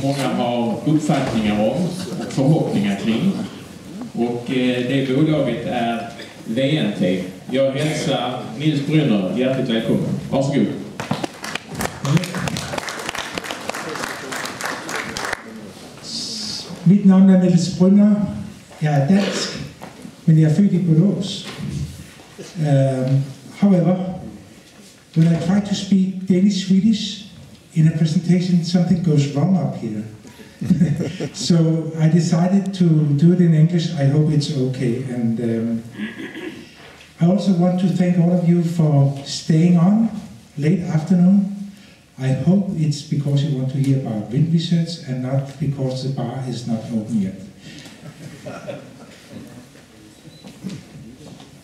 många har uppfattningar om och förhoppningar kring. Och det bolaget är VNT. Jag hälsar Nils Brynner hjärtligt välkommen. Varsågod. Mit navn er Niels Brynner. Jeg er dansk, men jeg er født i Borås. However, when I try to speak Danish-Swedish in a presentation, something goes wrong up here. So I decided to do it in English. I hope it's okay. And I also want to thank all of you for staying on late afternoon. I hope it's because you want to hear about wind research and not because the bar is not open yet.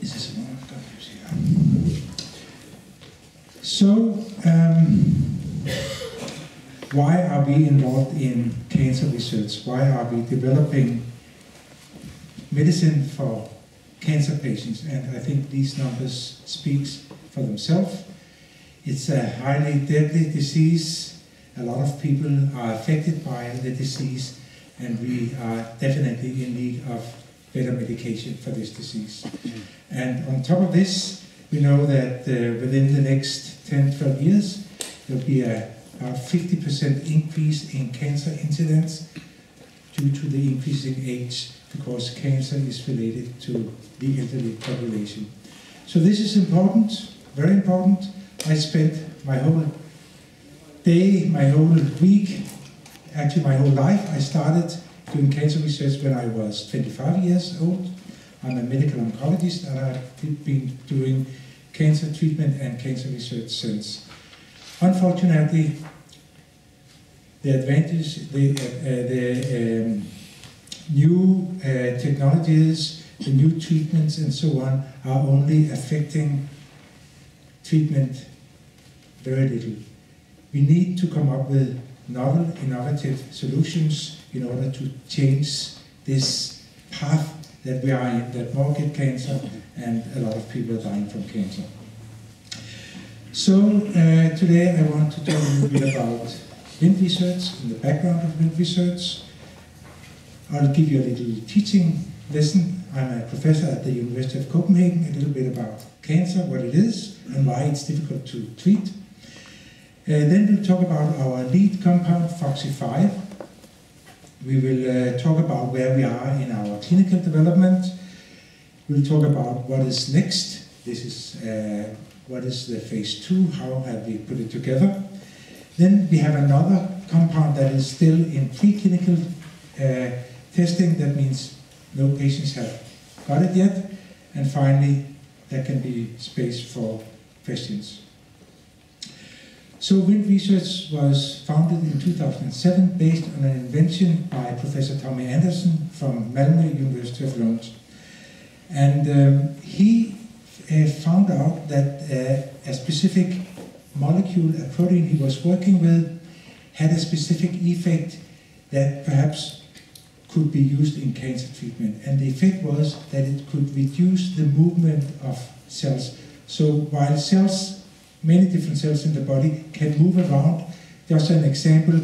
Is this one? So, why are we involved in cancer research? Why are we developing medicine for cancer patients? And I think these numbers speak for themselves. It's a highly deadly disease. A lot of people are affected by the disease, and we are definitely in need of better medication for this disease. And on top of this, we know that within the next 10-12 years, there'll be about 50% increase in cancer incidence due to the increasing age, because cancer is related to the elderly population. So this is important, very important. I spent my whole day, my whole week, actually my whole life. I started doing cancer research when I was 25 years old. I'm a medical oncologist, and I've been doing cancer treatment and cancer research since. Unfortunately, the advantage, the new technologies, the new treatments and so on are only affecting treatment very little. We need to come up with novel, innovative solutions in order to change this path that we are in, that more get cancer and a lot of people are dying from cancer. So today I want to talk a little bit about wind research and the background of wind research. I'll give you a little teaching lesson. I'm a professor at the University of Copenhagen, a little bit about cancer, what it is, and why it's difficult to treat. Then we'll talk about our lead compound, FOXY5. We will talk about where we are in our clinical development. We'll talk about what is next. This is what is the phase 2, how have we put it together. Then we have another compound that is still in preclinical testing. That means no patients have got it yet. And finally, there can be space for questions. So wind research was founded in 2007 based on an invention by Professor Tommy Anderson from Malmö University of Lund. And he found out that a specific molecule, a protein he was working with, had a specific effect that perhaps could be used in cancer treatment. And the effect was that it could reduce the movement of cells. So while cells, many different cells in the body, can move around, just an example,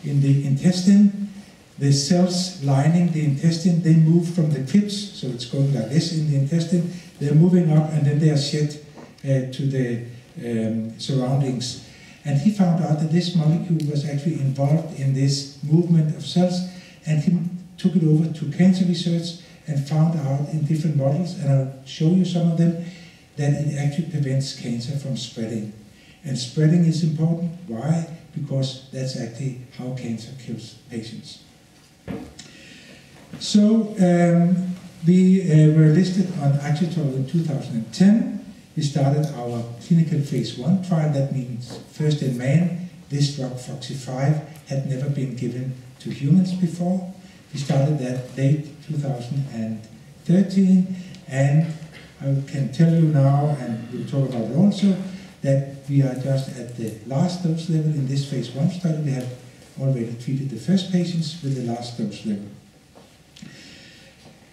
in the intestine, the cells lining the intestine, they move from the crypts, so it's going like this in the intestine, they're moving up and then they are shed to the surroundings. And he found out that this molecule was actually involved in this movement of cells, and he took it over to cancer research and found out in different models, and I'll show you some of them, that it actually prevents cancer from spreading. And spreading is important. Why? Because that's actually how cancer kills patients. So we were listed on Agitol in 2010. We started our clinical phase 1 trial. That means first in man. This drug, FOXY5, had never been given to humans before. We started that late 2013, and I can tell you now, and we'll talk about it also, that we are just at the last dose level in this phase 1 study. We have already treated the first patients with the last dose level.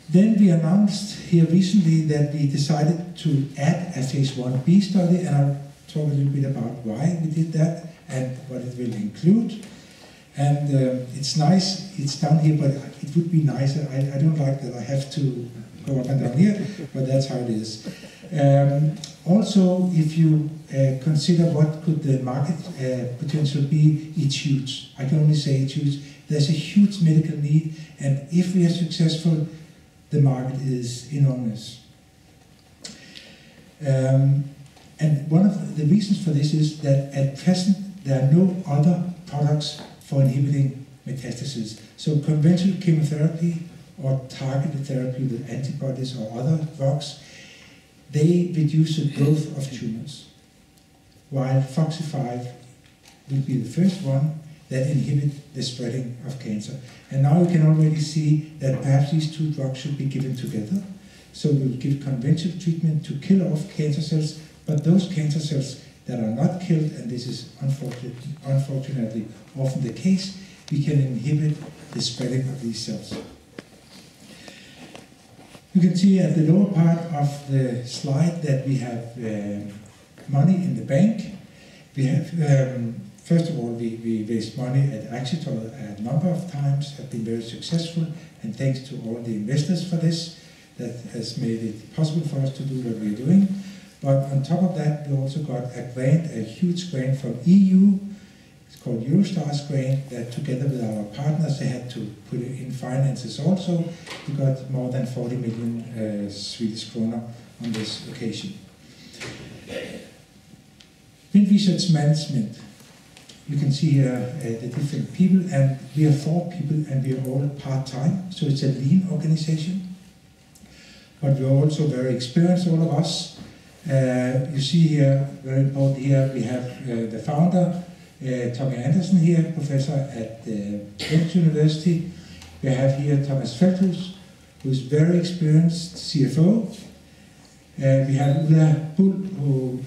Then we announced here recently that we decided to add a phase 1b study, and I'll talk a little bit about why we did that and what it will include. And it's nice, it's down here, but it would be nicer. I don't like that I have to go up and down here, but that's how it is. Also, if you consider what could the market potential be, it's huge. I can only say it's huge. There's a huge medical need, and if we are successful, the market is enormous. And one of the reasons for this is that at present there are no other products for inhibiting metastasis. So conventional chemotherapy or targeted therapy with antibodies or other drugs, they reduce the growth of tumors, while FOXY5 will be the first one that inhibit the spreading of cancer. And now you can already see that perhaps these two drugs should be given together. So we'll give conventional treatment to kill off cancer cells, but those cancer cells that are not killed, and this is unfortunately often the case, we can inhibit the spreading of these cells. You can see at the lower part of the slide that we have money in the bank. We have, first of all, we raised money at Axital a number of times, have been very successful, and thanks to all the investors for this, that has made it possible for us to do what we're doing. But on top of that, we also got a grant, a huge grant from EU. It's called Eurostars grant, that together with our partners, they had to put in finances also. We got more than 40 million Swedish krona on this occasion. Wind Research Management. You can see here the different people, and we are 4 people, and we are all part-time, so it's a lean organization. But we're also very experienced, all of us. You see here, very important here, we have the founder, Tommy Andersen here, professor at Kent University. We have here Thomas Feldhus, who is very experienced CFO. We have Ulla Bull, who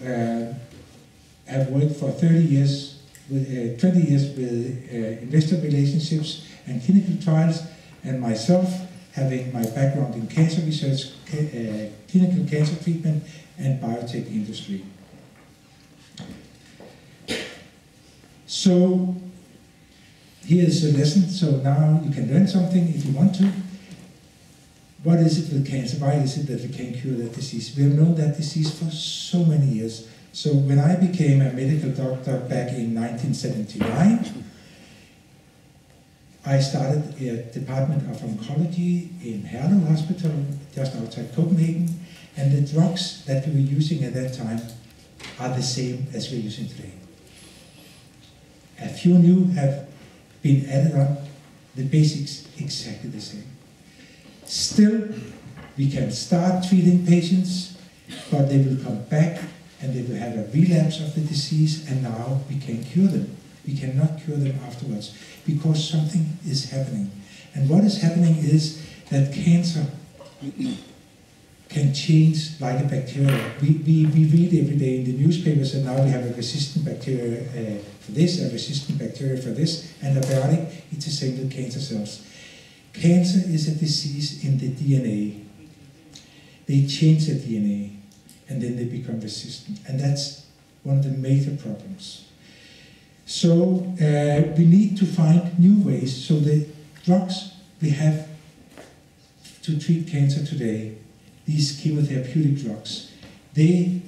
have worked for 30 years, 20 years with investor relationships and clinical trials, and myself, having my background in cancer research, clinical cancer treatment, and biotech industry. So here's a lesson. So now you can learn something if you want to. What is it with cancer? Why is it that we can't cure that disease? We have known that disease for so many years. So when I became a medical doctor back in 1979, I started a department of oncology in Herlev Hospital, just outside Copenhagen, and the drugs that we were using at that time are the same as we're using today. A few new have been added on, the basics exactly the same. Still, we can start treating patients, but they will come back and they will have a relapse of the disease, and now we can cure them. We cannot cure them afterwards because something is happening. And what is happening is that cancer can change like a bacteria. We read every day in the newspapers that now we have a resistant bacteria for this, a resistant bacteria for this, antibiotic. It's the same with cancer cells. Cancer is a disease in the DNA. They change the DNA and then they become resistant. And that's one of the major problems. So we need to find new ways. So the drugs we have to treat cancer today, these chemotherapeutic drugs, they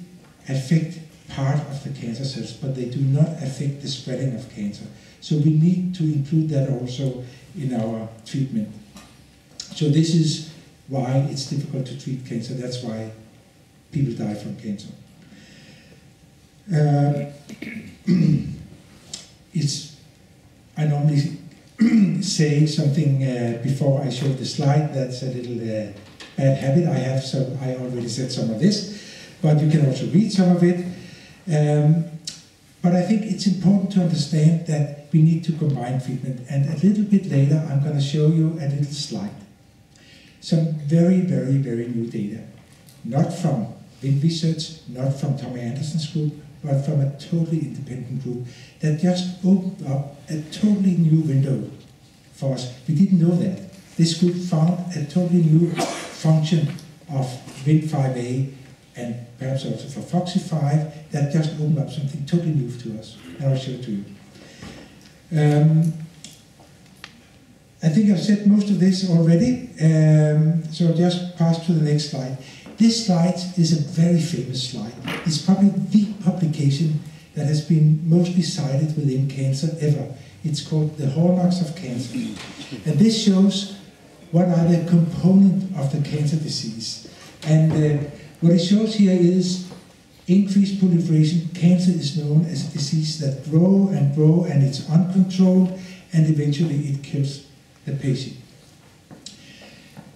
affect part of the cancer cells, but they do not affect the spreading of cancer. So we need to include that also in our treatment. So this is why it's difficult to treat cancer. That's why people die from cancer. I normally say something before I show the slide. That's a little bad habit I have, so I already said some of this, but you can also read some of it. But I think it's important to understand that we need to combine treatment, and a little bit later I'm going to show you a little slide. Some very, very, very new data, not from Wind Research, not from Tommy Andersen's group, but from a totally independent group that just opened up a totally new window for us. We didn't know that. This group found a totally new function of Wnt5a and perhaps also for FOXY5 that just opened up something totally new to us. And I'll show it to you. I think I've said most of this already, so I'll just pass to the next slide. This slide is a very famous slide. It's probably the publication that has been mostly cited within cancer ever. It's called The Hallmarks of Cancer. And this shows what are the components of the cancer disease. And what it shows here is increased proliferation. Cancer is known as a disease that grows and grows, and it's uncontrolled, and eventually it kills the patient.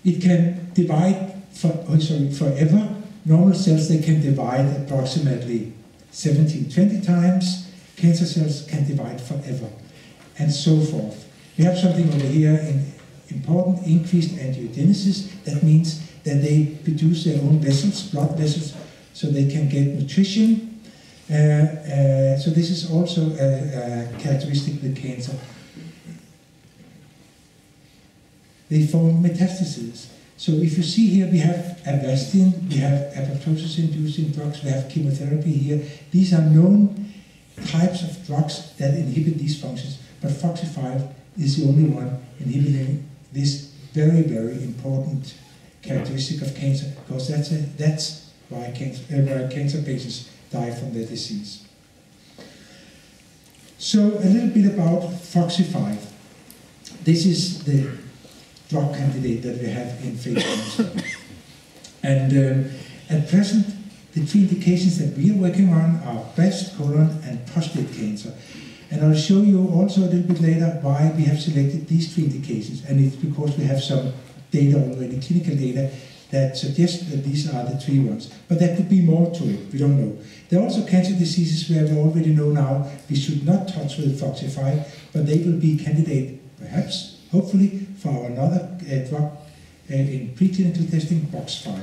It can divide forever. Normal cells, they can divide approximately 17-20 times. Cancer cells can divide forever, and so forth. We have something over here in important increased angiogenesis. That means that they produce their own vessels, blood vessels, so they can get nutrition. So this is also a characteristic with cancer. They form metastases. So if you see here, we have Avastin, we have apoptosis-inducing drugs, we have chemotherapy here. These are known types of drugs that inhibit these functions, but Foxy5 is the only one inhibiting this very, very important characteristic of cancer, because that's why cancer patients die from their disease. So a little bit about Foxy5. This is the drug candidate that we have in phase 1 study. And at present, the 3 indications that we are working on are breast, colon, and prostate cancer. And I'll show you also a little bit later why we have selected these 3 indications. And it's because we have some data already, clinical data, that suggests that these are the 3 ones. But there could be more to it, we don't know. There are also cancer diseases where we already know now we should not touch with Foxy5, but they will be candidate, perhaps, hopefully, for another drug in preclinical testing, Box5.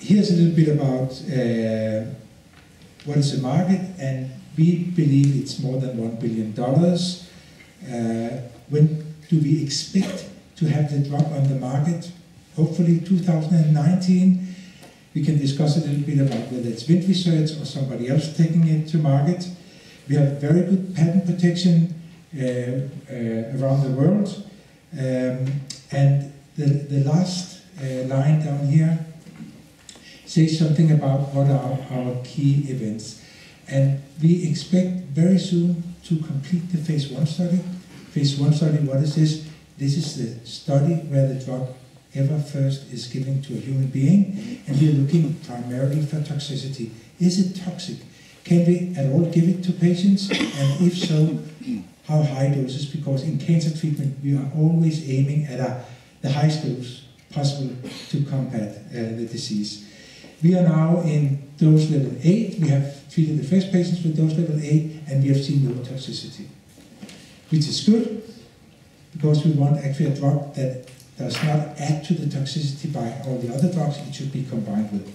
Here's a little bit about what is the market, and we believe it's more than $1 billion. When do we expect to have the drug on the market? Hopefully 2019. We can discuss a little bit about whether it's Vint Research or somebody else taking it to market. We have very good patent protection around the world. And the last line down here says something about what are our key events. And we expect very soon to complete the phase 1 study. Phase 1 study, what is this? This is the study where the drug ever first is given to a human being, and we are looking primarily for toxicity. Is it toxic? Can we at all give it to patients? And if so, how high doses? Because in cancer treatment, we are always aiming at the highest dose possible to combat the disease. We are now in dose level 8. We have treated the first patients with dose level 8, and we have seen no toxicity, which is good, because we want actually a drug that does not add to the toxicity by all the other drugs it should be combined with.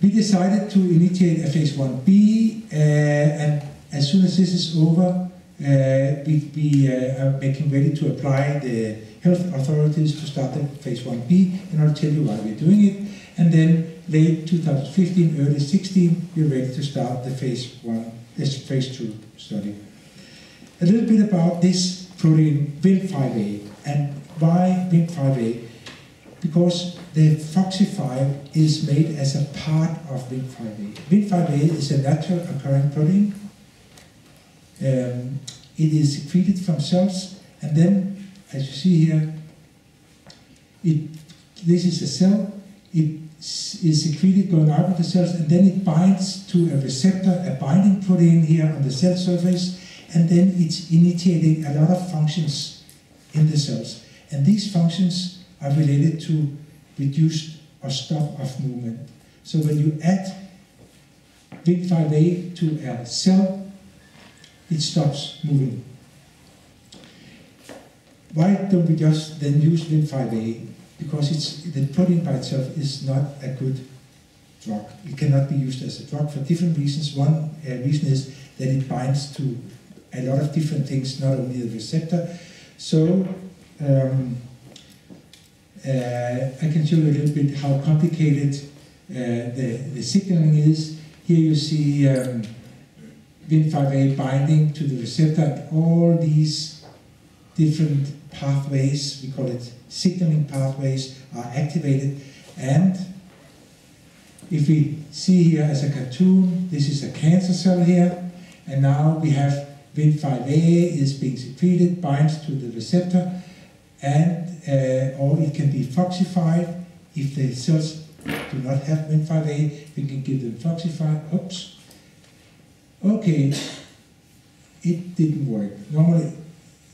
We decided to initiate a phase 1b, and as soon as this is over, we are making ready to apply the health authorities to start the phase 1b, and I'll tell you why we're doing it. And then late 2015, early 16, we're ready to start the phase 2 study. A little bit about this protein, Wnt5a, and why Wnt5a? Because the Foxy5 is made as a part of Wnt5a. Wnt5a is a natural occurring protein. It is secreted from cells, and then, as you see here, this is a cell. It is secreted going out of the cells, and then it binds to a receptor, a binding protein here on the cell surface, and then it's initiating a lot of functions in the cells. And these functions are related to reduced or stop of movement. So when you add Wnt5a to a cell, it stops moving. Why don't we just then use Wnt5a? Because the protein by itself is not a good drug. It cannot be used as a drug for different reasons. One reason is that it binds to a lot of different things, not only the receptor. So I can show you a little bit how complicated the signaling is. Here you see Wnt5a binding to the receptor, and all these different pathways, we call it signaling pathways, are activated. And if we see here as a cartoon, this is a cancer cell here, and now we have Wnt5a is being secreted, binds to the receptor, and or it can be foxified. If the cells do not have Wnt5a, we can give them foxified. Oops. Okay, it didn't work. Normally,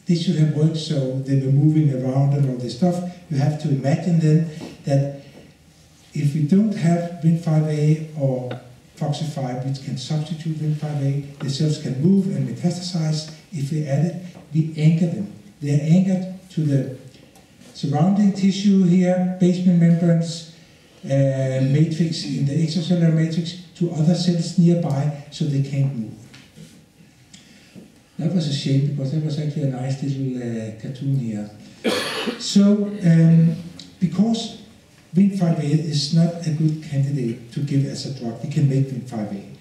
this should have worked, so they were moving around and all this stuff. You have to imagine then that if we don't have Wnt5a or foxified, which can substitute Wnt5a, the cells can move and metastasize. If we add it, we anchor them. They are anchored to the surrounding tissue here, basement membranes, matrix in the extracellular matrix, to other cells nearby, so they can't move. That was a shame, because that was actually a nice little cartoon here. So, because Wnt5a is not a good candidate to give as a drug, we can make Wnt5a.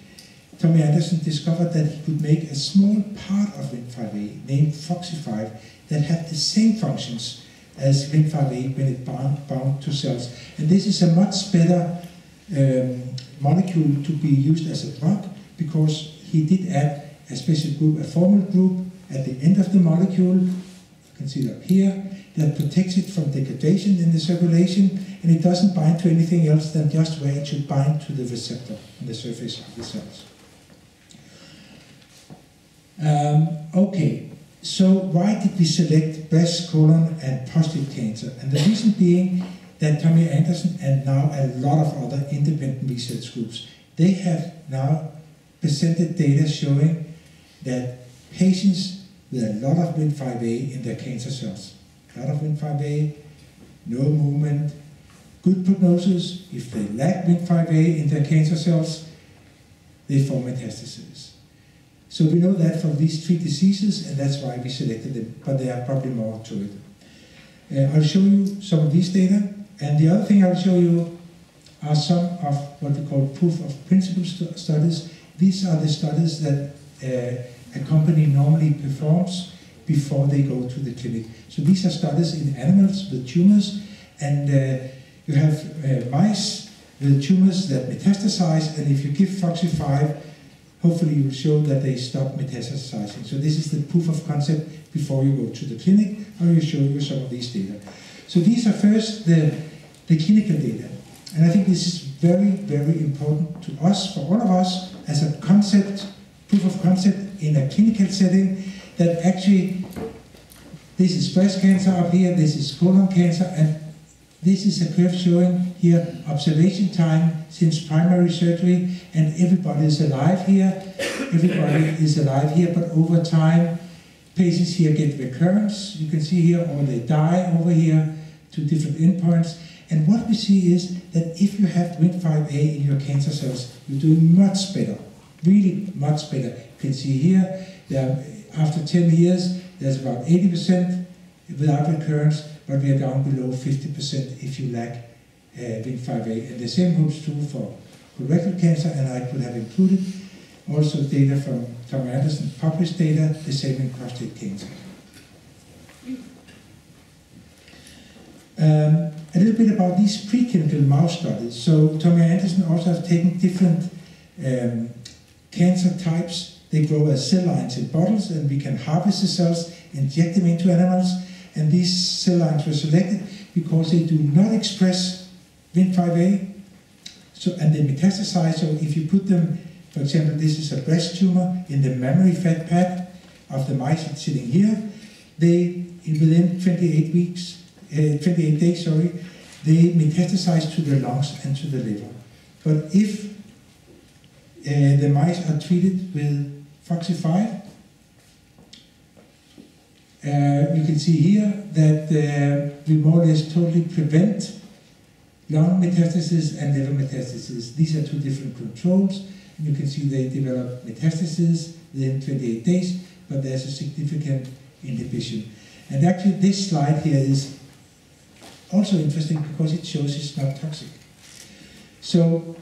Tommy Anderson discovered that he could make a small part of Wnt5a, named Foxy5, that had the same functions as Wnt5a when it bound to cells. And this is a much better molecule to be used as a drug, because he did add a special group, a formal group, at the end of the molecule. You can see it up here, that protects it from degradation in the circulation, and it doesn't bind to anything else than just where it should bind to the receptor on the surface of the cells. Okay, so why did we select breast, colon, and prostate cancer? And the reason being that Tommy Anderson and now a lot of other independent research groups, they have now presented data showing that patients with a lot of Wnt5a in their cancer cells, a lot of Wnt5a, no movement, good prognosis. If they lack Wnt5a in their cancer cells, they form metastases. So we know that from these 3 diseases, and that's why we selected them, but there are probably more to it. I'll show you some of these data, and the other thing I'll show you are some of what we call proof of principle studies. These are the studies that a company normally performs before they go to the clinic. So these are studies in animals with tumors, and you have mice with tumors that metastasize, and if you give Foxy5, hopefully you will show that they stop metastasizing. So this is the proof of concept before you go to the clinic. I will show you some of these data. So these are first the clinical data. And I think this is very, very important to us, for all of us, as a concept, proof of concept in a clinical setting, that actually this is breast cancer up here, this is colon cancer, and this is a curve showing here observation time since primary surgery, and everybody is alive here. Everybody is alive here, but over time, patients here get recurrence. You can see here, or they die over here, 2 different endpoints. And what we see is that if you have Wnt5a in your cancer cells, you're doing much better, really much better. You can see here, after 10 years, there's about 80% without recurrence, but we are down below 50% if you lack Wnt5a. And the same holds true for colorectal cancer, and I could have included also data from Tommy Anderson, published data, the same in prostate cancer. A little bit about these preclinical mouse studies. So Tommy Anderson also has taken different cancer types. They grow as cell lines in bottles, and we can harvest the cells, inject them into animals, and these cell lines were selected because they do not express Wnt5a, so, and they metastasize. So if you put them, for example, this is a breast tumor in the mammary fat pad of the mice that's sitting here, they, within 28 days, they metastasize to the lungs and to the liver. But if the mice are treated with Foxy5, you can see here that we more or less totally prevent lung metastasis and liver metastasis. These are 2 different controls. And you can see they develop metastasis within 28 days, but there's a significant inhibition. And actually this slide here is also interesting because it shows it's not toxic. So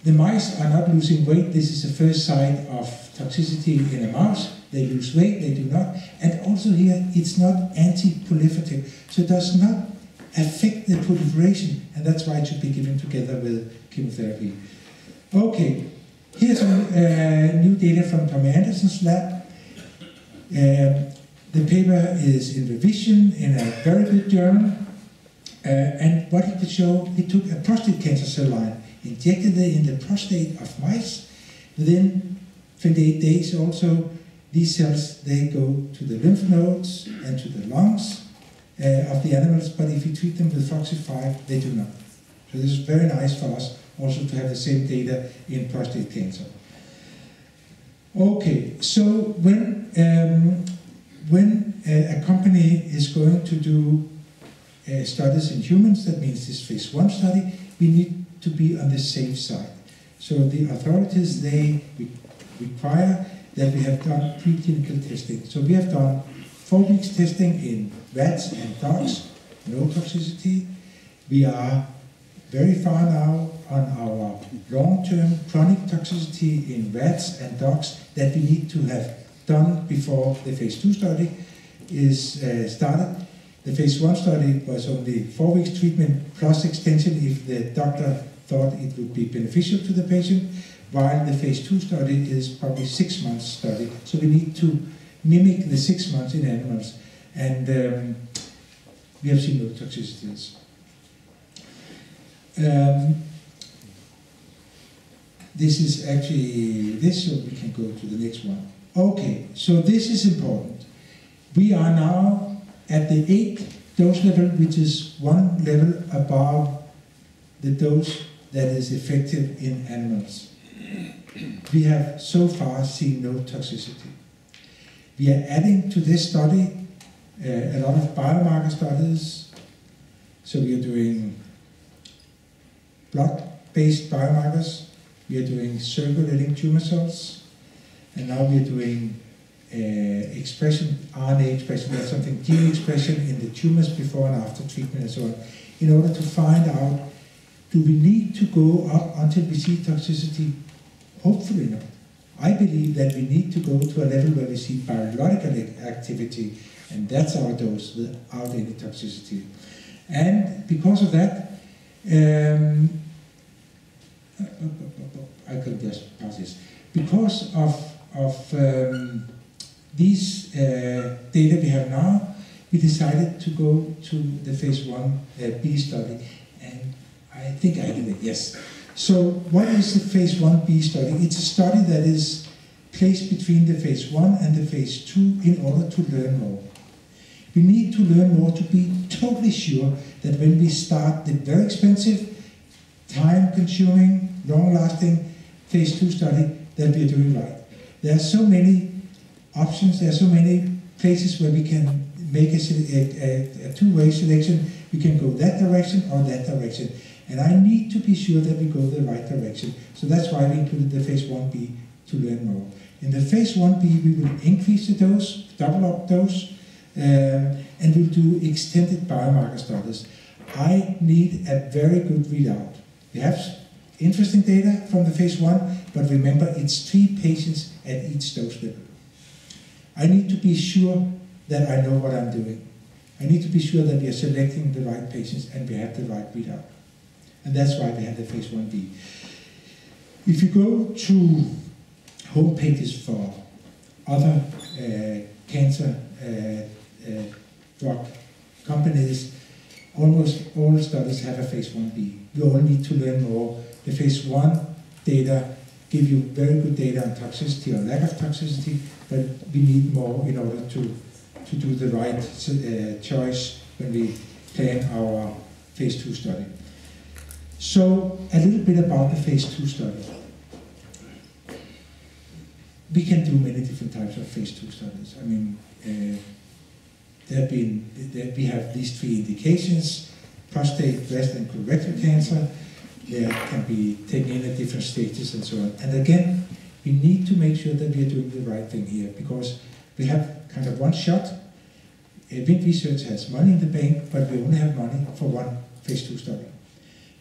The mice are not losing weight. This is the first sign of toxicity in a mouse. They lose weight, they do not. And also here, it's not anti-proliferative. So it does not affect the proliferation. And that's why it should be given together with chemotherapy. Okay, here's some new data from Tommy Anderson's lab. The paper is in revision in a very good journal. And what he could show, he took a prostate cancer cell line, injected it in the prostate of mice. Within 28 days also, these cells, they go to the lymph nodes and to the lungs of the animals, but if you treat them with FOXY5, they do not. So this is very nice for us also to have the same data in prostate cancer. Okay, so when a company is going to do studies in humans, that means this phase 1 study, we need to be on the safe side. So the authorities, they require that we have done preclinical testing. So we have done 4 weeks testing in rats and dogs, no toxicity. We are very far now on our long-term chronic toxicity in rats and dogs that we need to have done before the phase 2 study is started. The phase 1 study was only 4 weeks treatment plus extension if the doctor thought it would be beneficial to the patient, while the phase 2 study is probably 6 months study. So we need to mimic the 6 months in animals, and we have seen no toxicities. This is actually this, so we can go to the next one. Okay, so this is important. We are now at the 8th dose level, which is 1 level above the dose that is effective in animals. We have so far seen no toxicity. We are adding to this study a lot of biomarker studies. So we are doing blood-based biomarkers. We are doing circulating tumor cells. And now we are doing expression, RNA expression, that's something, gene expression in the tumors before and after treatment and so on, in order to find out, do we need to go up until we see toxicity? Hopefully not. I believe that we need to go to a level where we see biological activity, and that's our dose without any toxicity. And because of that, I could just pass this. Because of these data we have now, we decided to go to the phase 1b study, and I think I did it, yes. So what is the phase 1b study? It's a study that is placed between the phase 1 and the phase 2 in order to learn more. We need to learn more to be totally sure that when we start the very expensive, time-consuming, long-lasting phase 2 study, that we are doing right. There are so many options, there are so many places where we can make a two-way selection. We can go that direction or that direction. And I need to be sure that we go the right direction. So that's why we included the phase 1b to learn more. In the phase 1b, we will increase the dose, double up dose, and we'll do extended biomarker studies. I need a very good readout. We have interesting data from the phase 1, but remember, it's 3 patients at each dose level. I need to be sure that I know what I'm doing. I need to be sure that we are selecting the right patients and we have the right readout. And that's why we have the phase 1b. If you go to home pages for other cancer drug companies, almost all studies have a phase 1b. We all need to learn more. The phase 1 data give you very good data on toxicity or lack of toxicity, but we need more in order to do the right choice when we plan our phase 2 study. So a little bit about the phase 2 study. We can do many different types of phase 2 studies. I mean, we have these 3 indications: prostate, breast, and colorectal cancer. They can be taken in at different stages and so on. And again, we need to make sure that we are doing the right thing here, because we have kind of one shot. Wind Research has money in the bank, but we only have money for 1 phase 2 study.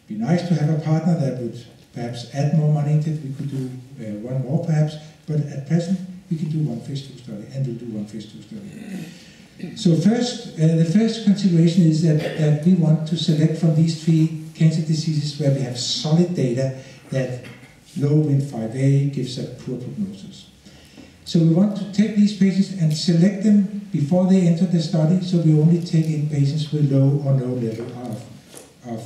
It'd be nice to have a partner that would perhaps add more money into it. We could do one more perhaps, but at present we can do one phase 2 study, and we'll do one phase 2 study. So first, the first consideration is that we want to select from these 3 cancer diseases where we have solid data that low Wnt5a gives a poor prognosis. So we want to take these patients and select them before they enter the study, so we only take in patients with low or no level of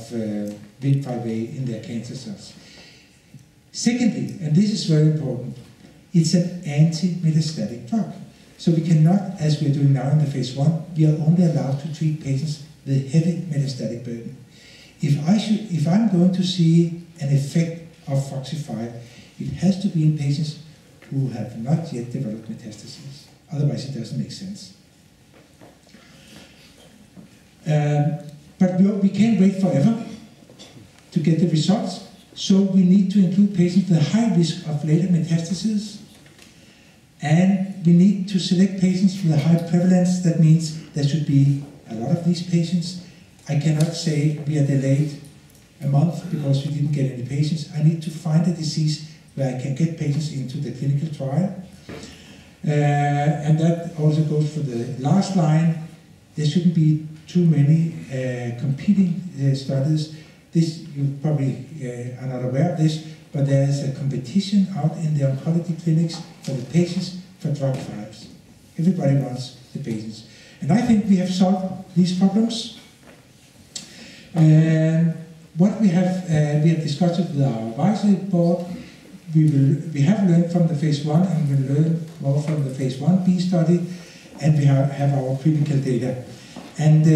Wnt5a in their cancer cells. Secondly, and this is very important, it's an anti-metastatic drug. So we cannot, as we're doing now in the phase 1, we are only allowed to treat patients with heavy metastatic burden. If I'm going to see an effect of FOXY5, it has to be in patients who have not yet developed metastases. Otherwise, it doesn't make sense. But we can't wait forever to get the results. So we need to include patients with a high risk of later metastases. And we need to select patients with a high prevalence. That means there should be a lot of these patients. I cannot say we are delayed a month because we didn't get any patients. I need to find a disease where I can get patients into the clinical trial. And that also goes for the last line. There shouldn't be too many competing studies. This, you probably are not aware of this, but there is a competition out in the oncology clinics for the patients for drug trials. Everybody wants the patients. And I think we have solved these problems. And what we have discussed with our advisory board. We have learned from the phase 1 and we'll learn more from the phase 1b study, and we have our clinical data. And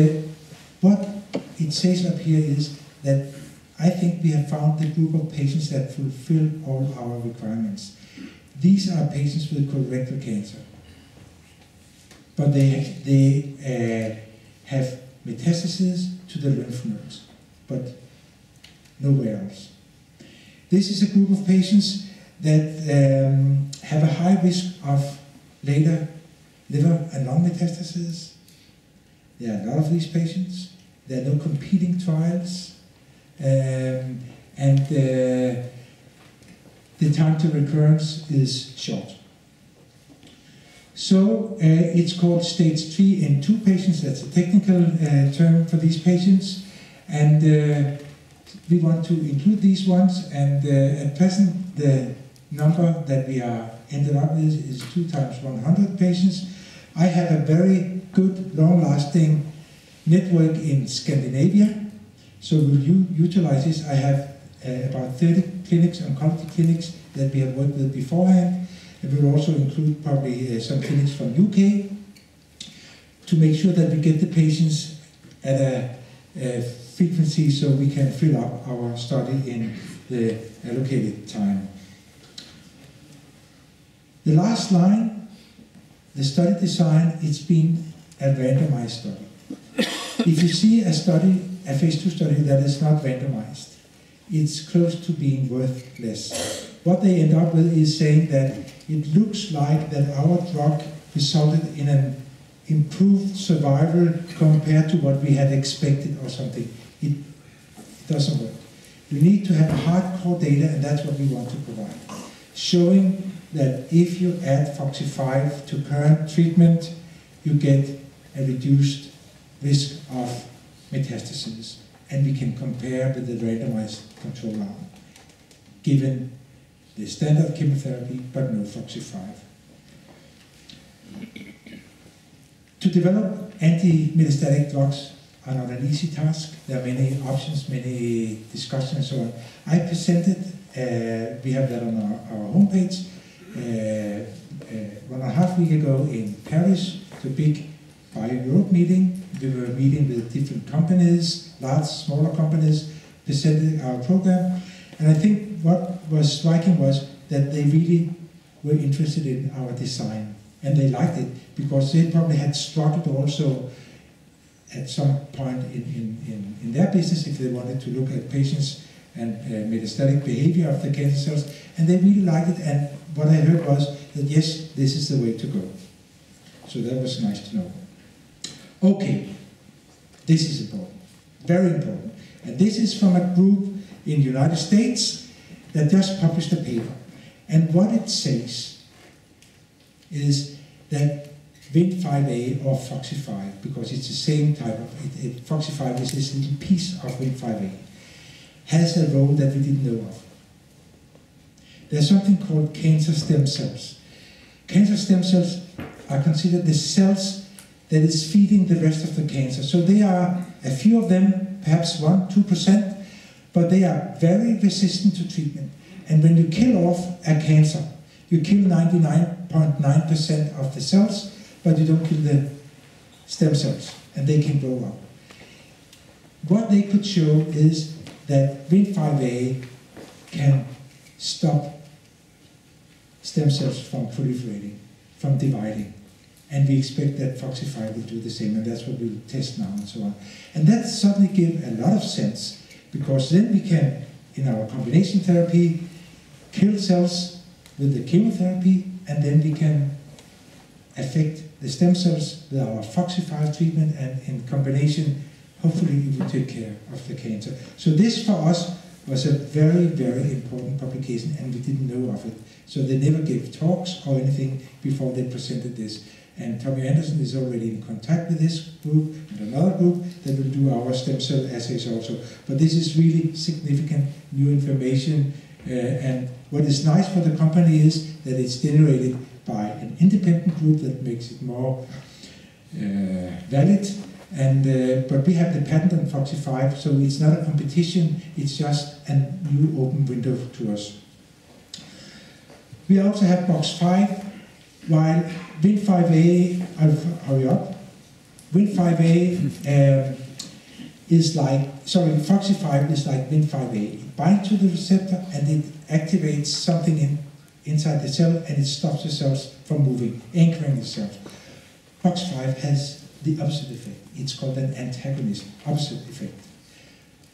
what it says up here is that I think we have found the group of patients that fulfill all our requirements. These are patients with colorectal cancer, but they have metastases to the lymph nodes, but nowhere else. This is a group of patients that have a high risk of later liver and lung metastases. There are a lot of these patients. There are no competing trials. And the time to recurrence is short. So it's called stage 3 in 2 patients. That's a technical term for these patients. And we want to include these ones. And at present, the number that we are ended up with is 2 times 100 patients. I have a very good, long-lasting network in Scandinavia. So we'll utilize this. I have about 30 clinics, oncology clinics, that we have worked with beforehand. And we'll also include probably some clinics from UK to make sure that we get the patients at a frequency so we can fill up our study in the allocated time. The last line, the study design, it's been a randomized study. If you see a study, a phase 2 study that is not randomized, it's close to being worthless. What they end up with is saying that it looks like that our drug resulted in an improved survival compared to what we had expected or something. It doesn't work. You need to have hardcore data, and that's what we want to provide. Showing that if you add FOXY5 to current treatment, you get a reduced risk of metastases, and we can compare with the randomized control arm, given the standard chemotherapy but no FOXY5. To develop anti-metastatic drugs are not an easy task. There are many options, many discussions and so on. I presented, we have that on our homepage, 1.5 weeks ago in Paris, the big BioEurope meeting. We were meeting with different companies, large, smaller companies, presenting our program. And I think what was striking was that they really were interested in our design. And they liked it because they probably had struggled also at some point in their business if they wanted to look at patients and metastatic behavior of the cancer cells. And they really liked it. And what I heard was that, yes, this is the way to go. So that was nice to know. Okay, this is important, very important. And this is from a group in the United States. that just published a paper. And what it says is that Wnt5a or FOXY5, because it's the same type of, FOXY5 is this little piece of Wnt5a, has a role that we didn't know of. There's something called cancer stem cells. Cancer stem cells are considered the cells that is feeding the rest of the cancer. So they are, a few of them, perhaps 1–2%, but they are very resistant to treatment. And when you kill off a cancer, you kill 99.9% of the cells, but you don't kill the stem cells, and they can grow up. What they could show is that Wnt5a can stop stem cells from proliferating, from dividing. And we expect that FOXY5 will do the same, and that's what we'll test now and so on. And that suddenly gives a lot of sense, because then we can, in our combination therapy, kill cells with the chemotherapy, and then we can affect the stem cells with our FOXY5 treatment, and in combination, hopefully we will take care of the cancer. So this for us was a very, very important publication, and we didn't know of it. So they never gave talks or anything before they presented this. And Tommy Anderson is already in contact with this group and another group that will do our stem cell assays also. But this is really significant new information. And what is nice for the company is that it's generated by an independent group that makes it more valid. And but we have the patent on FOXY5, so it's not a competition, it's just a new open window to us. We also have Box5, while Wnt5a, I'll hurry up, Wnt5a is like, sorry, FOXY5 is like Wnt5a. It binds to the receptor and it activates something inside the cell, and it stops the cells from moving, anchoring the cells. Box5 has the opposite effect. It's called an antagonist, opposite effect.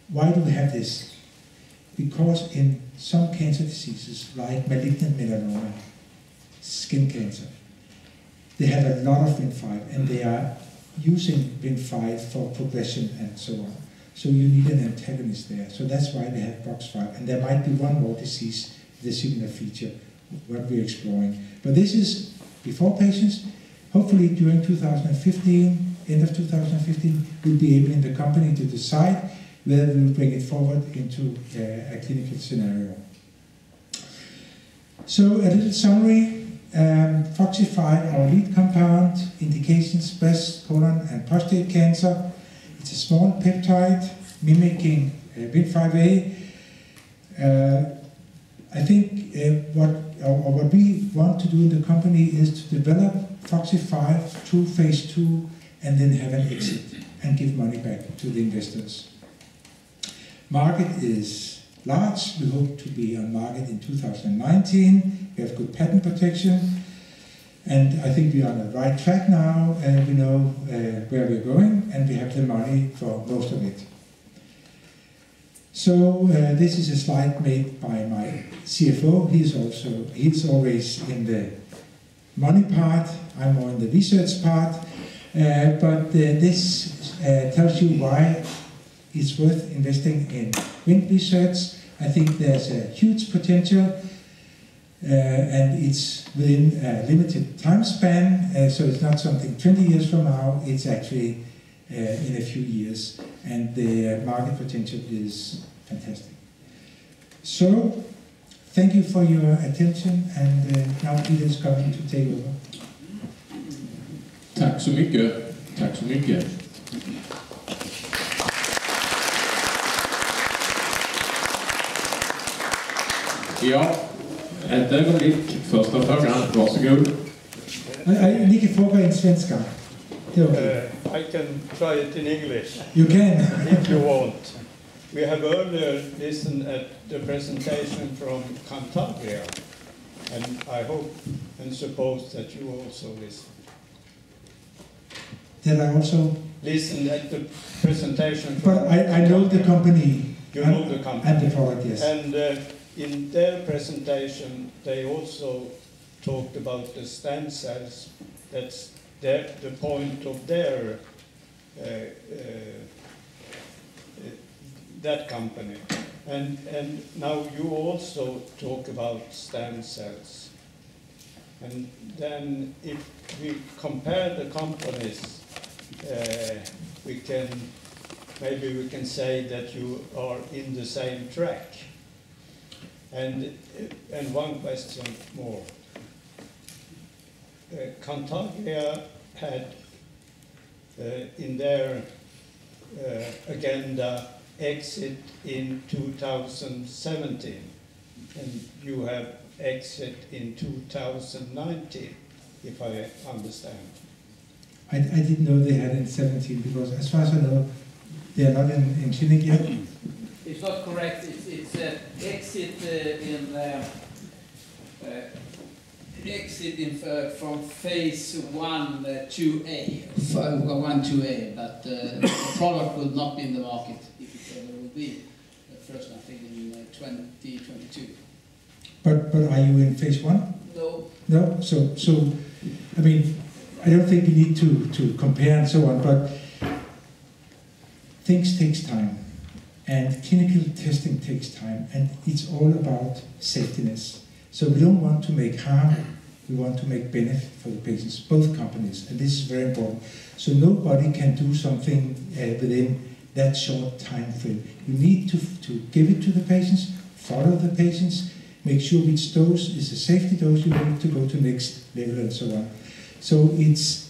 Why do we have this? Because in some cancer diseases, like malignant melanoma, skin cancer, they have a lot of Wnt5, and they are using Wnt5 for progression and so on. So you need an antagonist there. So that's why we have Box5. And there might be one more disease with a similar feature, what we're exploring. But this is before patients. Hopefully during 2015, end of 2015, we'll be able in the company to decide whether we'll bring it forward into a clinical scenario. So a little summary. FOXY5, our lead compound, indications breast, colon, and prostate cancer. It's a small peptide mimicking Wnt5a. I think what we want to do in the company is to develop FOXY5 through phase 2 and then have an exit and give money back to the investors. Market is large. We hope to be on market in 2019. We have good patent protection. And I think we are on the right track now. We know where we're going, and we have the money for most of it. So this is a slide made by my CFO. He's always in the money part. I'm more in the research part. But this tells you why it's worth investing in Wnt research. I think there's a huge potential, and it's within a limited time span, so it's not something 20 years from now, it's actually in a few years, and the market potential is fantastic. So, thank you for your attention, and now Peter is coming to take over. Tack så mycket. Tack så mycket. Ja, ett ögonblick. Första frågan, varsågod. Ni kan fråga in svenska. I can try it in English. You can. If you want. We have earlier listened at the presentation from Cantabria, and I hope and suppose that you also listen. Did I also listen at the presentation from But I know the company. You know the company. And the product, yes. And in their presentation, they also talked about the stem cells. That's the point of their that company. And now you also talk about stem cells. And then if we compare the companies, maybe we can say that you are in the same track. And one question more. Cantargia had in their agenda exit in 2017, and you have exit in 2019, if I understand. I didn't know they had in 17, because as far as I know, they are not in clinic yet. It's not correct. It's exit from phase 1-2A, 1-2A, but the product will not be in the market if it ever will be. First, I think in 2022. But are you in phase 1? No. No. So I mean, I don't think we need to compare and so on, but things takes time, and clinical testing takes time, and it's all about safetyness. So we don't want to make harm, we want to make benefit for the patients, both companies, and this is very important. So nobody can do something within that short time frame. You need to give it to the patients, follow the patients, make sure which dose is a safety dose you need to go to next level and so on. So it's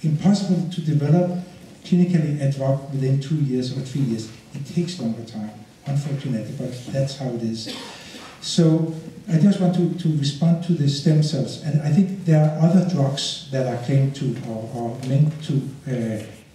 impossible to develop clinically a drug within 2 years or 3 years. It takes longer time, unfortunately, but that's how it is. So I just want to respond to the stem cells, and I think there are other drugs that are claimed to or meant to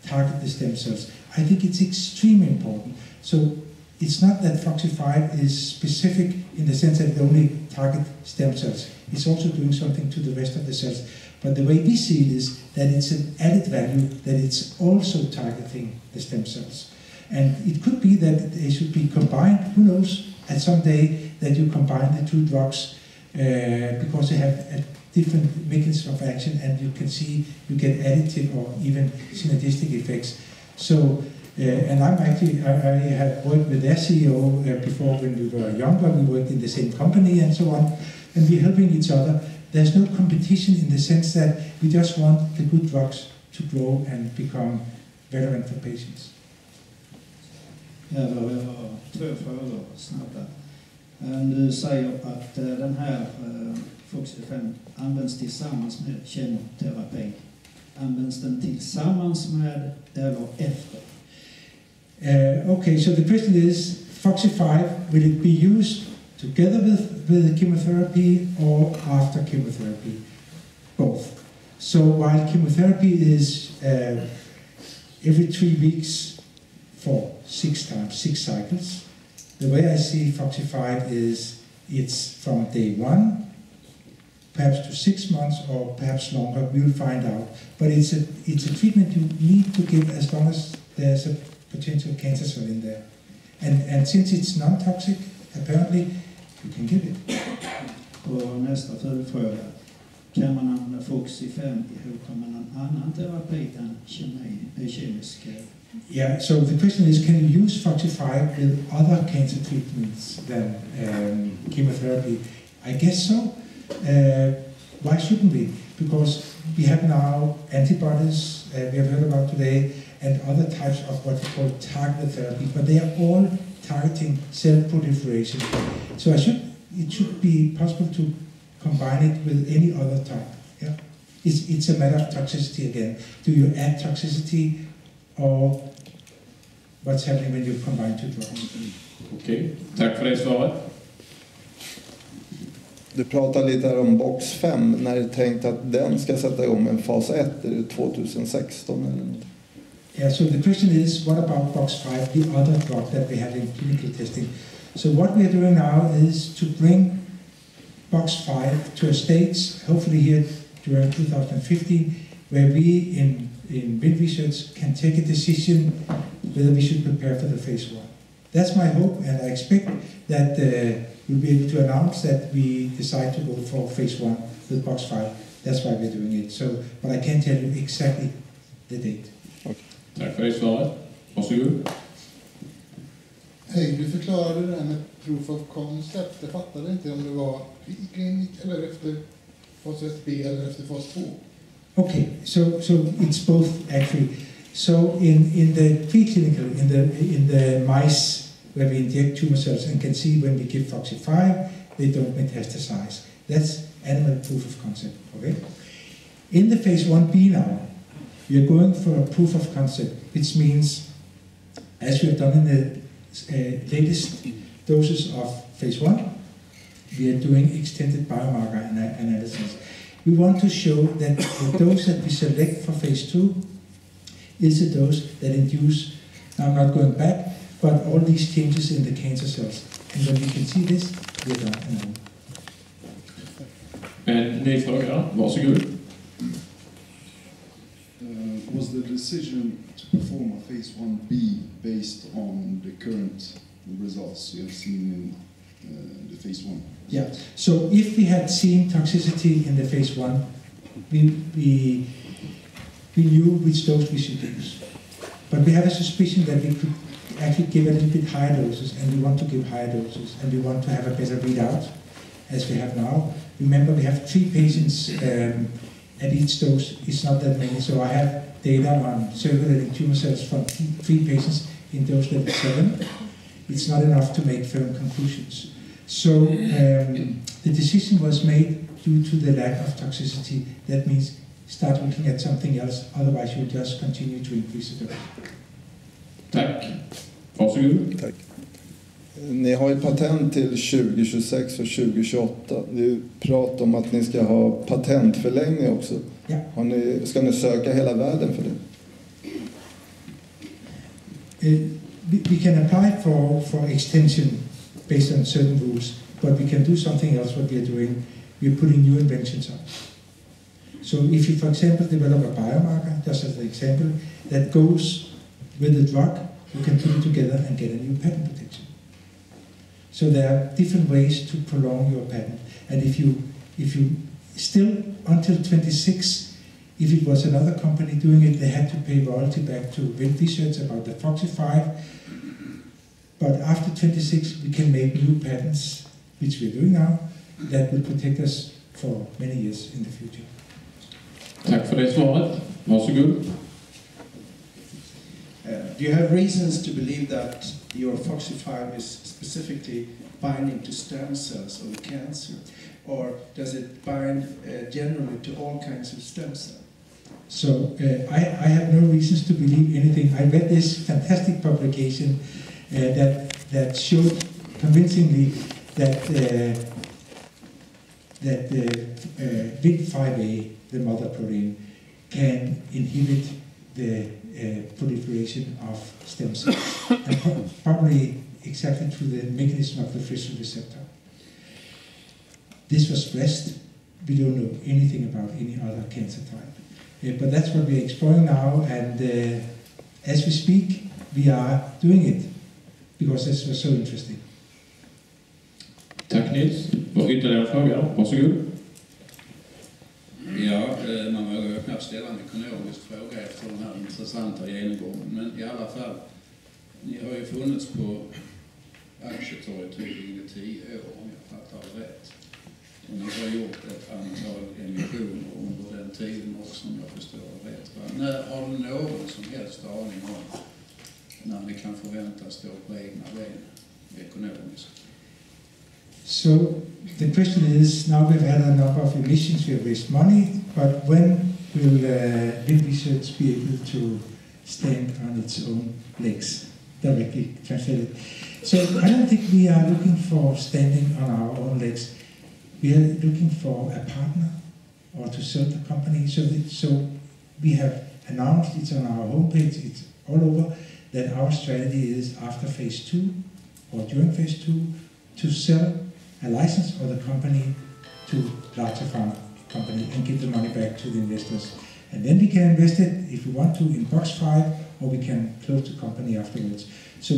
target the stem cells. I think it's extremely important. So it's not that FOXY5 is specific in the sense that it only targets stem cells. It's also doing something to the rest of the cells. But the way we see it is that it's an added value, that it's also targeting the stem cells. And it could be that they should be combined, who knows, at some day that you combine the two drugs because they have a different mechanism of action, and you can see you get additive or even synergistic effects. So, and I have worked with their CEO before when we were younger. We worked in the same company and so on, and we're helping each other. There's no competition in the sense that we just want the good drugs to grow and become relevant for patients. Jag har 2 frågor snabbt. Du säger att den här FOXY5 används tillsammans med kemoterapi. Används den tillsammans med eller efter? Okay, so the question is, FOXY5, will it be used together with chemotherapy or after chemotherapy? Both. So while chemotherapy is every 3 weeks for 6 cycles, the way I see FOXY5 is it's from day 1, perhaps to 6 months or perhaps longer. We'll find out. But it's a treatment you need to give as long as there's a potential cancer cell in there. And since it's non-toxic, apparently, you can give it. Och nästa följdfråga. Kan man använda FOXY5 ihop med någon annan terapi än kemisk? Yeah, so the question is, can you use FOXY5 with other cancer treatments than chemotherapy? I guess so. Why shouldn't we? Because we have now antibodies, we have heard about today, and other types of what we call targeted therapy, but they are all targeting cell proliferation. So it should be possible to combine it with any other type. Yeah, it's a matter of toxicity again. Do you add toxicity, or what's happening when you combine 2 drugs? Okej, tack för det svaret. Du pratar lite här om box 5, när det är tänkt att den ska sätta igång en fas 1, är det 2016 eller något? Yeah, so the question is, what about box 5, the other drug that we have in clinical testing? So what we are doing now is to bring box 5 to a stage, hopefully here during 2015, where we in Wind Research can take a decision whether we should prepare for the phase 1. That's my hope, and I expect that we'll be able to announce that we decide to go for phase 1 with box 5. That's why we're doing it. So, but I can't tell you exactly the date. Tack för det svaret. Varsågod. Hej, du förklarade det där med proof of concept. Jag fattade inte om det var klinik eller efter fas 1B eller efter fas 2. Okay, so it's both actually. So in the preclinical, in the mice where we inject tumor cells and can see when we give FOXY5, they don't metastasize. That's animal proof of concept. Okay. In the phase 1B now, we are going for a proof of concept, which means, as we have done in the latest doses of phase 1, we are doing extended biomarker analysis. We want to show that the dose that we select for phase 2 is a dose that induce, I'm not going back, but all these changes in the cancer cells. And when we can see this, we are done. En ny fråga, varsågod. Was the decision to perform a phase 1B based on the current results you have seen in the phase 1? Yeah, so if we had seen toxicity in the phase 1, we knew which dose we should use. But we have a suspicion that we could actually give a little bit higher doses, and we want to give higher doses, and we want to have a better readout, as we have now. Remember, we have 3 patients at each dose. It's not that many, so I have data on circulating tumor cells from 3 patients in dose level 7. It's not enough to make firm conclusions. So the decision was made due to the lack of toxicity. That means start looking at something else, otherwise you'll just continue to increase the dose. Tack. Varsågod. Tack. Ni har ju patent till 2026 och 2028. Det är ju prat om att ni ska ha patentförlängning också. Ja. Ska ni söka hela världen för det? We can apply for extension based on certain rules, but we can do something else. What we are doing, we are putting new inventions up. So if you, for example, develop a biomarker, just as an example, that goes with the drug, you can put it together and get a new patent protection. So there are different ways to prolong your patent. And if you still, until 26, if it was another company doing it, they had to pay royalty back to Wind Research about the FOXY5. But after 26, we can make new patents, which we're doing now, that will protect us for many years in the future. Tack för det svaret. Varsågod. Do you have reasons to believe that your FOXY5 is specifically binding to stem cells of cancer? Or does it bind generally to all kinds of stem cells? So I have no reasons to believe anything. I read this fantastic publication that showed convincingly that WIT5A, the mother protein, can inhibit the proliferation of stem cells, and probably exactly through the mechanism of the Frisson receptor. This was stressed. We don't know anything about any other cancer type. But that's what we're exploring now, and as we speak, we are doing it, because this was so interesting. Tack Nils. För ytterligare fråga. Varsågod. Ja, man vågar ju knappt ställa en ekonomisk fråga efter den här intressanta genomgången. Men i alla fall, ni har ju funnits på aktietorget tydligen i 10 år, om jag fattar det rätt. Och ni har gjort ett antal emissioner under den tiden också, om jag förstår det rätt. När har du någon som helst aning om när ni kan förväntas stå på egna ben ekonomiskt? So the question is, now we've had a number of emissions, we have raised money, but when will Wind Research be able to stand on its own legs, directly translated? So I don't think we are looking for standing on our own legs. We are looking for a partner or to sell the company. So we have announced, it's on our homepage, it's all over, that our strategy is after phase 2 or during phase 2 to sell a license or the company to larger pharma company and give the money back to the investors. And then we can invest it, if we want to, in Box5, or we can close the company afterwards. So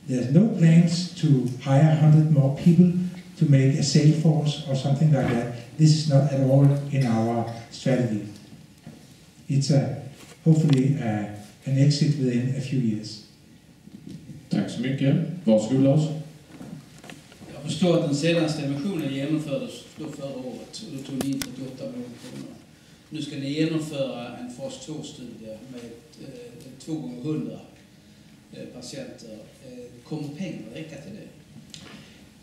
there's no plans to hire 100 more people to make a sales force or something like that. This is not at all in our strategy. It's hopefully an exit within a few years. Tack så mycket. Varsågod Lars. Jag förstår att den senaste emissionen genomfördes då förra året och då tog ni in 38 miljoner kronor. Nu ska ni genomföra en fas 2-studie med 2 gånger 100 patienter. Kommer pengarna räcka till det?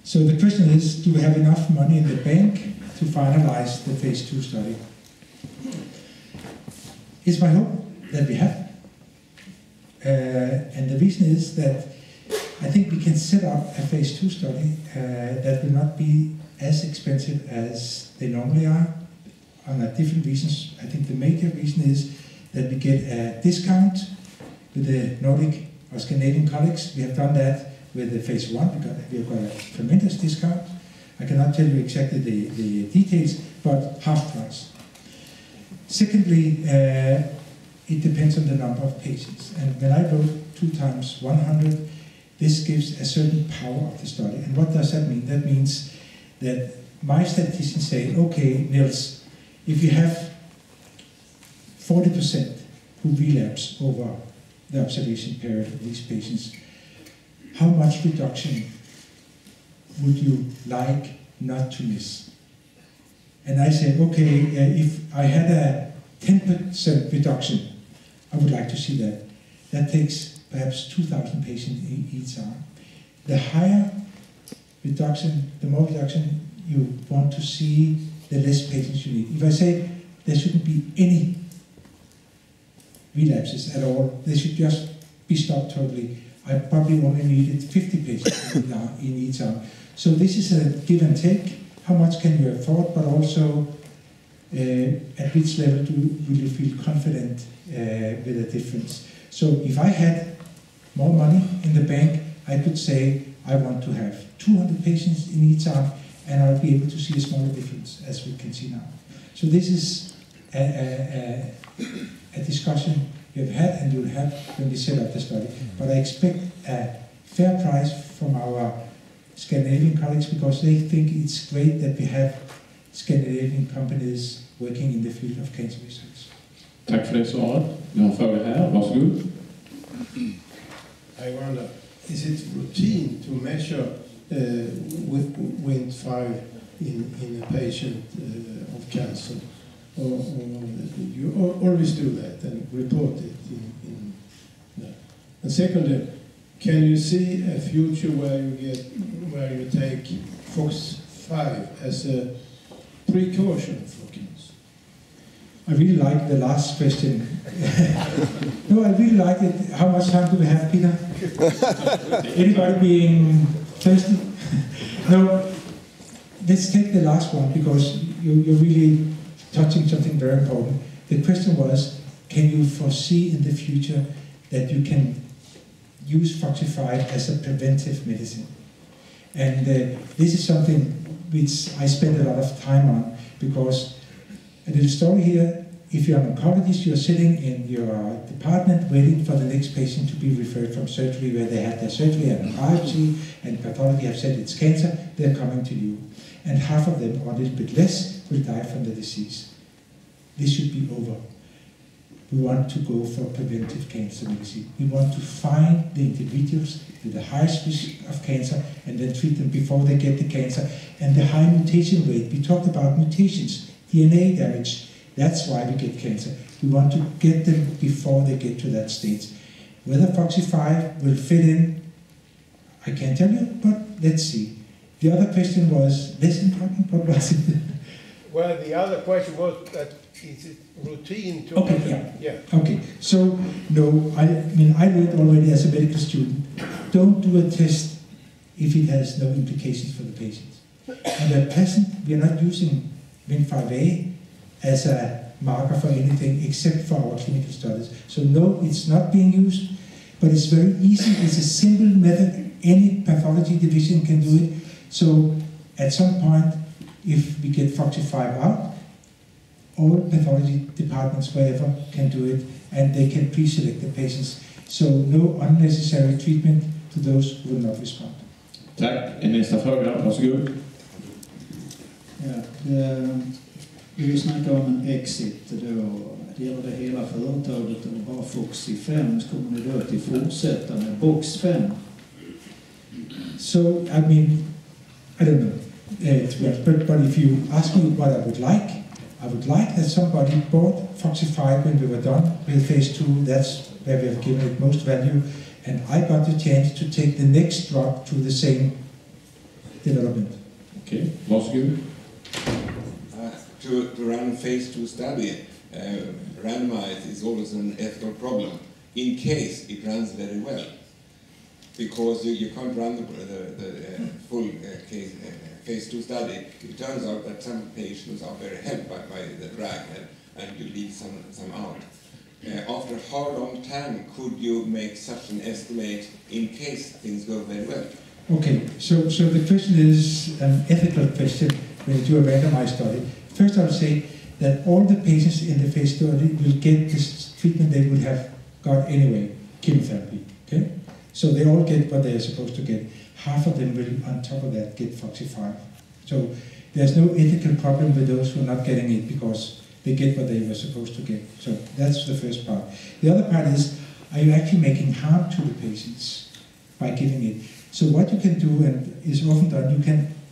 So the question is, do we have enough money in the bank to finalize the phase 2 study? It's my hope that we have. And the reason is that I think we can set up a phase 2 study that will not be as expensive as they normally are on different reasons. I think the major reason is that we get a discount with the Nordic or Scandinavian colleagues. We have done that with the phase 1 because we have got a tremendous discount. I cannot tell you exactly the details, but half price. Secondly, it depends on the number of patients. And when I wrote 2 times 100, this gives a certain power of the study. And what does that mean? That means that my statisticians say, okay, Niels, if you have 40% who relapse over the observation period of these patients, how much reduction would you like not to miss? And I said, okay, if I had a 10% reduction, I would like to see that. That takes perhaps 2,000 patients in each arm. The higher reduction, the more reduction you want to see, the less patients you need. If I say there shouldn't be any relapses at all, they should just be stopped totally, I probably only needed 50 patients in each arm. So this is a give and take. How much can you afford, but also at which level will you feel confident with a difference? So if I had more money in the bank, I could say I want to have 200 patients in each arm, and I'll be able to see a smaller difference, as we can see now. So this is a discussion we have had and you'll have when we set up the study. But I expect a fair price from our Scandinavian colleagues because they think it's great that we have Scandinavian companies working in the field of cancer research. Tack för det svaret. Jag har en fråga här. Varsågod. I wonder, is it routine to measure with Wnt5 in a patient of cancer? Or you always do that and report it in that? And secondly, can you see a future where you take FOX5 as a precaution for cancer? I really like the last question. No, I really like it. How much time do we have, Peter? Anybody being thirsty? No, let's take the last one because you're really touching something very important. The question was, can you foresee in the future that you can use FOXY5 as a preventive medicine? And this is something which I spend a lot of time on because a little story here, if you're an oncologist, you're sitting in your department waiting for the next patient to be referred from surgery where they had their surgery and a biopsy and pathology have said it's cancer, they're coming to you. And half of them, or a little bit less, will die from the disease. This should be over. We want to go for preventive cancer medicine. We want to find the individuals with the highest risk of cancer and then treat them before they get the cancer. And the high mutation rate, we talked about mutations, DNA damage, that's why we get cancer. We want to get them before they get to that stage. Whether FOXY5 will fit in, I can't tell you, but let's see. The other question was less important, what was it? Well, the other question was that is it routine to... Okay, yeah. Okay, so no, I mean, I learned already as a medical student, don't do a test if it has no implications for the patients. And at present, we are not using Wnt5A as a marker for anything except for our clinical studies. So no, it's not being used, but it's very easy. It's a simple method. Any pathology division can do it. So at some point, if we get FOXY5 out, all pathology departments, wherever, can do it, and they can pre-select the patients. So no unnecessary treatment to those who will not respond. Tack. Nästa fråga, varsågod. Ja, vi snackar om en exit då. Det gäller det hela företaget eller bara FOXY5, så kommer ni då till fortsätta med box 5 So, I mean, I don't know, but if you ask me what I would like that somebody bought Foxy-5 when we were done with phase 2. That's where we have given it most value. And I got the chance to take the next drug to the same development. Okay, varsågod. To run phase 2 study, randomized is always an ethical problem in case it runs very well. Because you can't run the full phase 2 study. It turns out that some patients are very helped by the drug and you leave some out. After how long time could you make such an estimate in case things go very well? Okay, so the question is an ethical question when you do a randomized study. First I would say that all the patients in the phase study will get this treatment they would have got anyway, chemotherapy. Okay? So they all get what they are supposed to get. Half of them will, on top of that, get Foxy-5. So there's no ethical problem with those who are not getting it because they get what they were supposed to get. So that's the first part. The other part is, are you actually making harm to the patients by giving it? So what you can do, and is often done,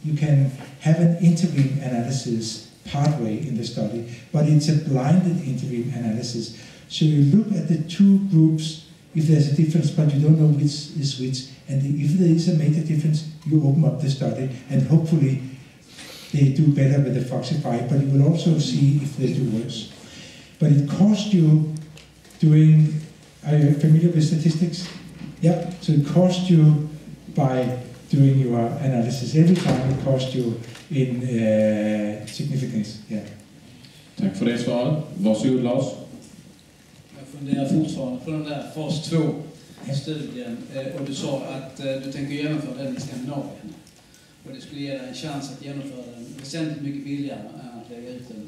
you can have an interim analysis partway in the study, but it's a blinded interim analysis. So you look at the two groups, if there's a difference, but you don't know which is which, and if there is a major difference, you open up the study, and hopefully they do better with the Foxy-5, but you will also see if they do worse. But it costs you doing, are you familiar with statistics? Yeah, so it costs you by doing your analysis. Every time it costs you in significance. Yeah. Tack för det svaret. Varsågod Lars. Jag funderar fortfarande på den där fas 2-studien och du sa att du tänker genomföra den i Skandinavien. Och det skulle ge dig en chans att genomföra den väsentligt mycket billigare än att lägga ut den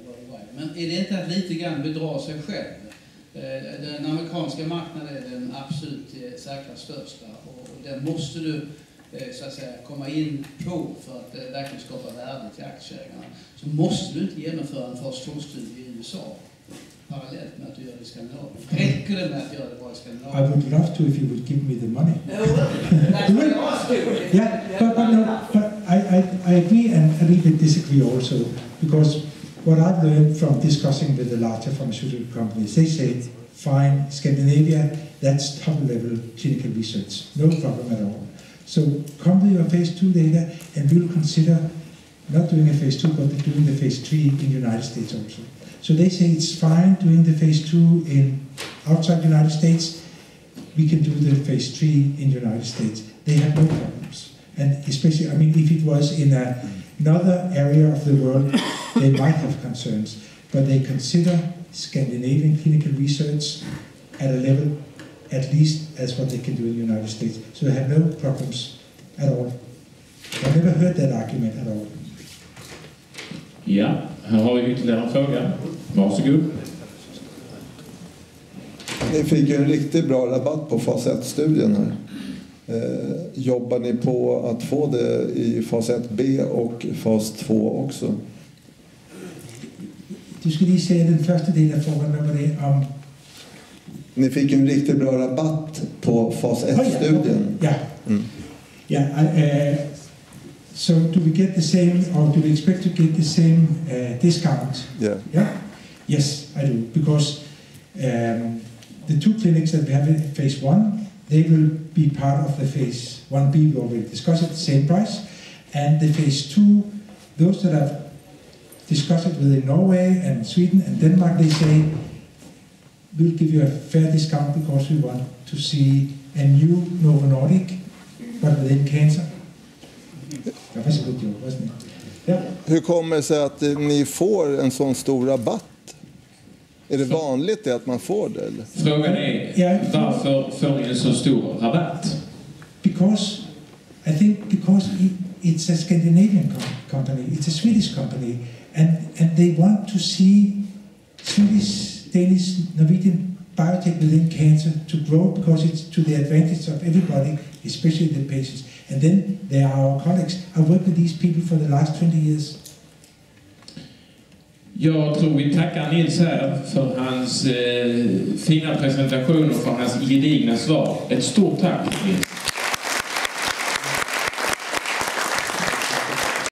worldwide. Men är det inte att lite grann bedra sig själv? Den amerikanska marknaden är den absolut säkra största och den måste du så att säga komma in på för att verkligen skapa värde till aktieägarna. Så måste du inte genomföra en fas 2-studie i USA parallellt med att du gör det i Skandinavien. Räcker det med att göra det bara i Skandinavien? I would love to if you would give me the money. That's what I asked you. Yeah, but I agree and a little bit disagree also, because what I've learned from discussing with the larger pharmaceutical companies, they say, fine, Scandinavia, that's top-level clinical research, no problem at all. So come with your phase 2 data, and we'll consider not doing a phase 2, but doing the phase 3 in the United States also. So they say it's fine doing the phase 2 in outside the United States. We can do the phase 3 in the United States. They have no problems. And especially, I mean, if it was in another area of the world, they might have concerns. But they consider Scandinavian clinical research at a level at least as what they can do in the United States. So they have no problems at all. I've never heard that argument at all. Ja, här har vi ytterligare en fråga. Varsågod. Ni fick ju en riktigt bra rabatt på fas 1-studien här. Jobbar ni på att få det i fas 1B och fas 2 också? Du ska lige säga den första delen av frågan, vad var det om? Ni fick ju en riktigt bra rabatt på fas 1-studien. Ja. Yeah. So do we get the same, or do we expect to get the same discount? Yeah. Yeah. Yes, I do, because the two clinics that we have in phase 1, they will be part of the phase 1B. We already discussed it, the same price, and the phase 2, those that have discussed it within Norway and Sweden and Denmark, they say we'll give you a fair discount because we want to see a new Novo Nordic, but within cancer. That was a good joke, wasn't it? Yeah. Hur kommer det sig att ni får en sån stor rabatt? Är det vanligt att man får det? Eller? Frågan är, varför får ni en så stor rabatt? Because it's a Scandinavian company, it's a Swedish company, and they want to see Swedish, Danish, Norwegian biotech within cancer to grow because it's to the advantage of everybody, especially the patients. And then there are our colleagues. I've worked with these people for the last 20 years. Jag tror vi tackar Nils här för hans fina presentation och för hans gedigna svar. Ett stort tack, Nils.